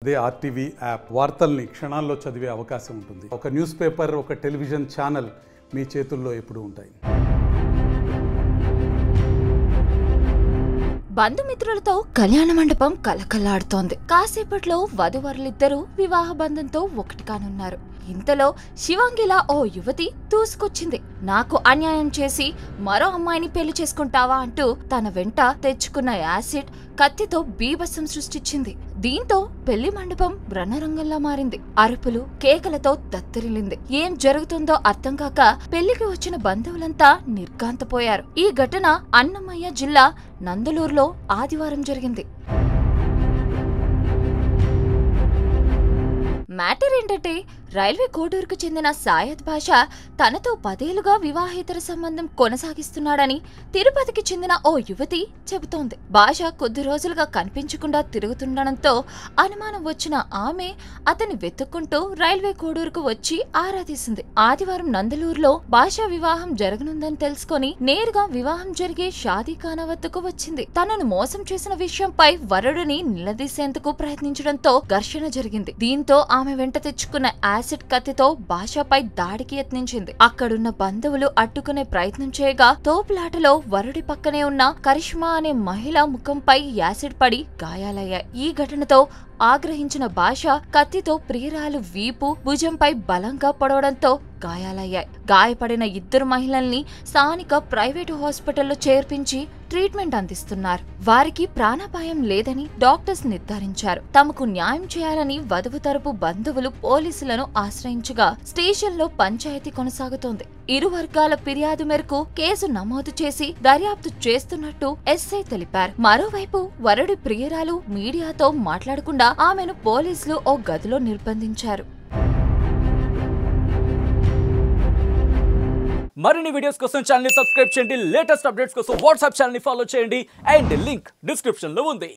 అదే RTV app వార్తల్ని క్షణాల్లో చదివే అవకాశం ఉంటుంది. ఒక న్యూస్ పేపర్, ఒక టెలివిజన్ ఛానల్ మీ చేతుల్లో ఎప్పుడూ ఉంటాయి. బంధుమిత్రులతో కళ్యాణ మండపం కలకల్లాడుతోంది. కాసేపట్లో వధువరులిద్దరూ వివాహ బంధంతో ఒకటి కానున్నారు. ఇంతలో శివాంగిలా ఓ యువతి దూసుకొచ్చింది. నాకు అన్యాయం చేసి మరో అమ్మాయిని పెళ్లి చేసుకుంటావా అంటూ తన వెంట తెచ్చుకున్న యాసిడ్ కత్తితో బీభత్సం సృష్టించింది. దీంతో పెళ్లి మండపం రణరంగంలా మారింది. అరుపులు, కేకలతో దత్తరిల్లింది. ఏం జరుగుతుందో అర్థం కాక పెళ్లికి వచ్చిన బంధువులంతా నిర్ఘాంతపోయారు. ఈ ఘటన అన్నమయ్య జిల్లా నందలూరులో ఆదివారం జరిగింది. మ్యాటర్ ఏంటంటే, రైల్వే కోడూరుకు చెందిన సాయద్ బాషా తనతో 10 ఏళ్లుగా వివాహేతర సంబంధం కొనసాగిస్తున్నాడని తిరుపతికి చెందిన ఓ యువతి చెబుతోంది. బాషా కొద్ది రోజులుగా కనిపించకుండా తిరుగుతుండడంతో అనుమానం వచ్చిన ఆమె అతన్ని వెతుక్కుంటూ రైల్వే కోడూరుకు వచ్చి ఆరా తీసింది. ఆదివారం నందలూరులో బాషా వివాహం జరగనుందని తెలుసుకొని నేరుగా వివాహం జరిగే షాదీఖానా వద్దకు వచ్చింది. తనను మోసం చేసిన విషయంపై వరుడిని నిలదీసేందుకు ప్రయత్నించడంతో ఘర్షణ జరిగింది. దీంతో ఆమె వెంట తెచ్చుకున్న యాసిడ్ కత్తితో బాషాపై దాడికి యత్నించింది. అక్కడున్న బంధువులు అడ్డుకునే ప్రయత్నం చేయగా తోపులాటలో వరుడి పక్కనే ఉన్న కరిష్మా అనే మహిళ ముఖంపై యాసిడ్ పడి గాయాలయ్యాయి. ఈ ఘటనతో ఆగ్రహించిన బాషా కత్తితో ప్రియురాలు వీపు, భుజంపై బలంగా పొడవడంతో గాయాలయ్యాయి. గాయపడిన 2 మహిళల్ని స్థానిక ప్రైవేటు హాస్పిటల్లో చేర్పించి ట్రీట్మెంట్ అందిస్తున్నారు. వారికి ప్రాణాపాయం లేదని డాక్టర్స్ నిర్ధారించారు. తమకు న్యాయం చేయాలని వధువు తరపు బంధువులు పోలీసులను ఆశ్రయించగా స్టేషన్లో పంచాయతీ కొనసాగుతోంది. ఇరు వర్గాల ఫిర్యాదు మేరకు కేసు నమోదు చేసి దర్యాప్తు చేస్తున్నట్టు ఎస్ఐ తెలిపారు. మరోవైపు వరుడి ప్రియురాలు మీడియాతో మాట్లాడకుండా ఆమెను పోలీసులు ఓ గదిలో నిర్బంధించారు. మరిన్ని వీడియోస్ కోసం ఛానల్ ని సబ్స్క్రైబ్ చేయండి. లేటెస్ట్ అప్డేట్స్ కోసం వాట్సాప్ ఛానల్ ని ఫాలో చేయండి. అండ్ లింక్ డిస్క్రిప్షన్ లో ఉంది.